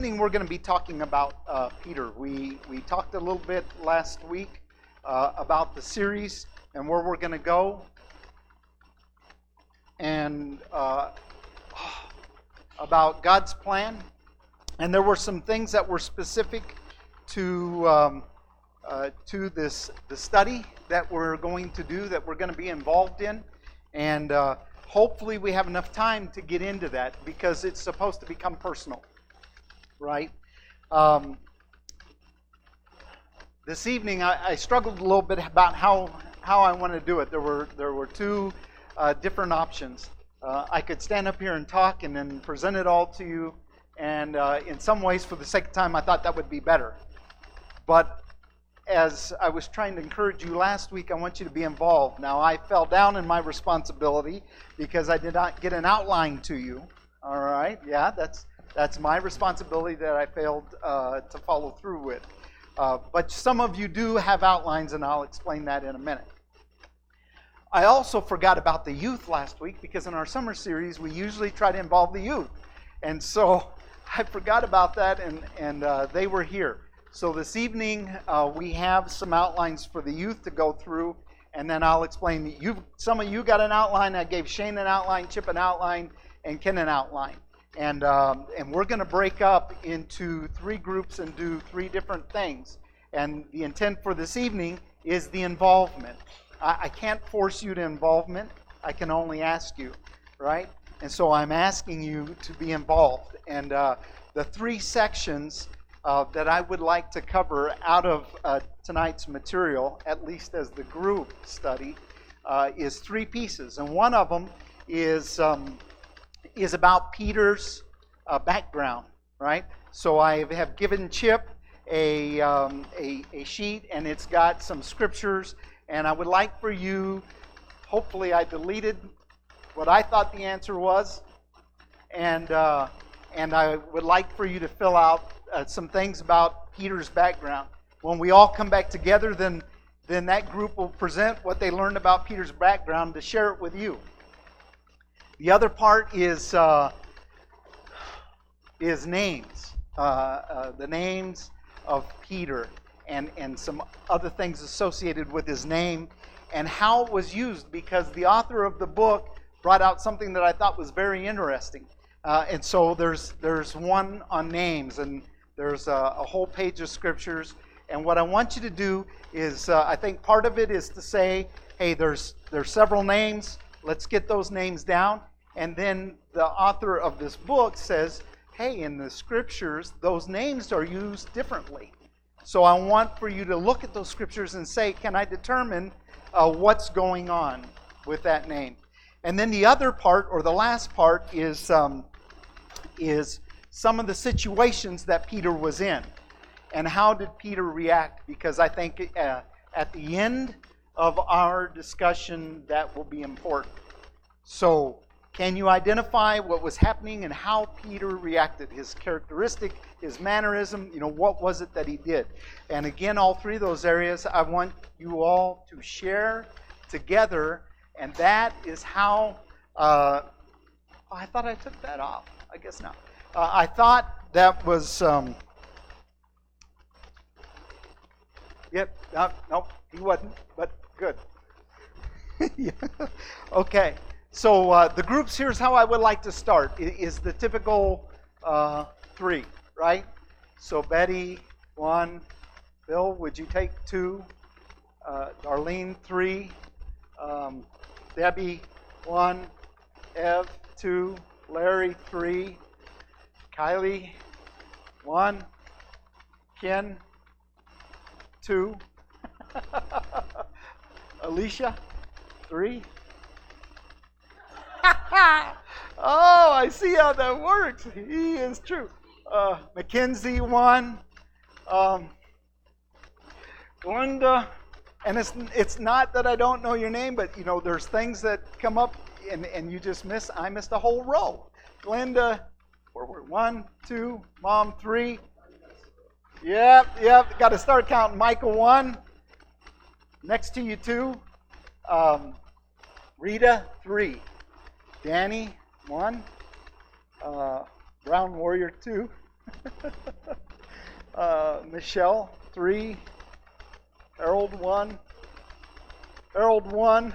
We're going to be talking about Peter. We talked a little bit last week about the series and where we're going to go, and about God's plan. And there were some things that were specific to the study that we're going to do, that we're going to be involved in, and hopefully we have enough time to get into that because it's supposed to become personal. Right? This evening, I struggled a little bit about how I want to do it. There were two different options. I could stand up here and talk and then present it all to you, and in some ways, for the sake of time, I thought that would be better. But as I was trying to encourage you last week, I want you to be involved. Now, I fell down in my responsibility because I did not get an outline to you. All right? Yeah, that's my responsibility that I failed to follow through with. But some of you do have outlines, and I'll explain that in a minute. I also forgot about the youth last week because in our summer series, we usually try to involve the youth. And so I forgot about that, and they were here. So this evening, we have some outlines for the youth to go through, and then I'll explain. Some of you got an outline. I gave Shane an outline, Chip an outline, and Ken an outline. And we're going to break up into three groups and do three different things. And the intent for this evening is the involvement. I can't force you to involvement. I can only ask you, right? And so I'm asking you to be involved. And the three sections that I would like to cover out of tonight's material, at least as the group study, is three pieces. And one of them is about Peter's background, right? So I have given Chip a sheet, and it's got some scriptures, and I would like for you, hopefully I deleted what I thought the answer was, and I would like for you to fill out some things about Peter's background. When we all come back together, then that group will present what they learned about Peter's background to share it with you. The other part is names, the names of Peter, and some other things associated with his name, and how it was used, because the author of the book brought out something that I thought was very interesting. And so there's one on names, and there's a whole page of scriptures. And what I want you to do is, I think part of it is to say, hey, there's several names. Let's get those names down. And then the author of this book says, hey, in the scriptures, those names are used differently. So I want for you to look at those scriptures and say, can I determine what's going on with that name? And then the other part, or the last part, is some of the situations that Peter was in. And how did Peter react? Because I think at the end of our discussion, that will be important. So, can you identify what was happening and how Peter reacted? His characteristic, his mannerism, what was it that he did? And again, all three of those areas, I want you all to share together. And that is how, I thought I took that off. I guess not. I thought that was, nope, he wasn't, but good. Yeah. Okay. So the groups, here's how I would like to start. It is the typical three, right? So Betty, 1. Bill, would you take 2? Darlene, 3. Debbie, 1. Ev, 2. Larry, 3. Kylie, 1. Ken, 2. Alicia, 3. Oh, I see how that works. He is true. Mackenzie, 1. Glenda, and it's not that I don't know your name, but there's things that come up and you just miss. I missed a whole row. Glenda, forward 1, 2, Mom 3. Yep. Got to start counting. Michael 1. Next to you 2. Rita 3. Danny 1. Brown Warrior 2. Michelle, 3. Harold, 1. Harold, 1.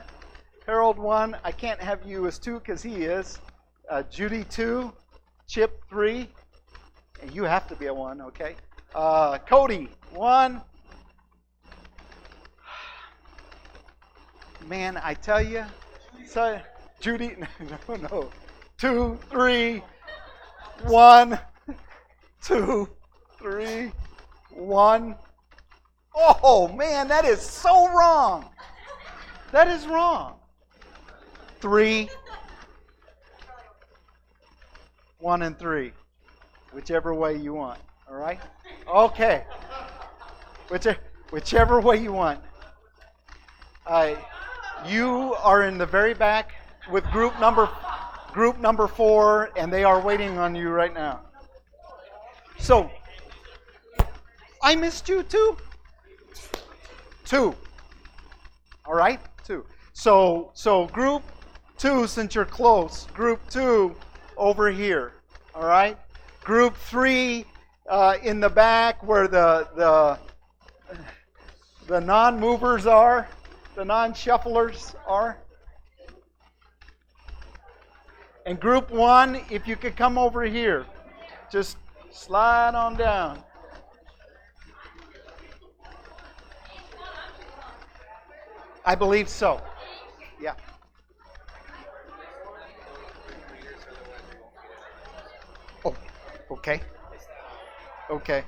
Harold, 1. I can't have you as 2 because he is. Judy, 2. Chip, 3. And you have to be a 1, okay? Cody, 1. Man, I tell you. So, Judy, no. 2, 3, 1. 2, 3, 1. Oh, man, that is so wrong. That is wrong. 3, 1, and 3. Whichever way you want. All right? Okay. Whichever way you want. You are in the very back with group number 4, and they are waiting on you right now. So, I missed you too. 2. All right? 2. So group 2, since you're close, group 2 over here. All right? Group 3 in the back where the non-movers are, the non-shufflers are. And group 1, if you could come over here, just slide on down. I believe so. Yeah. Oh, okay. Okay.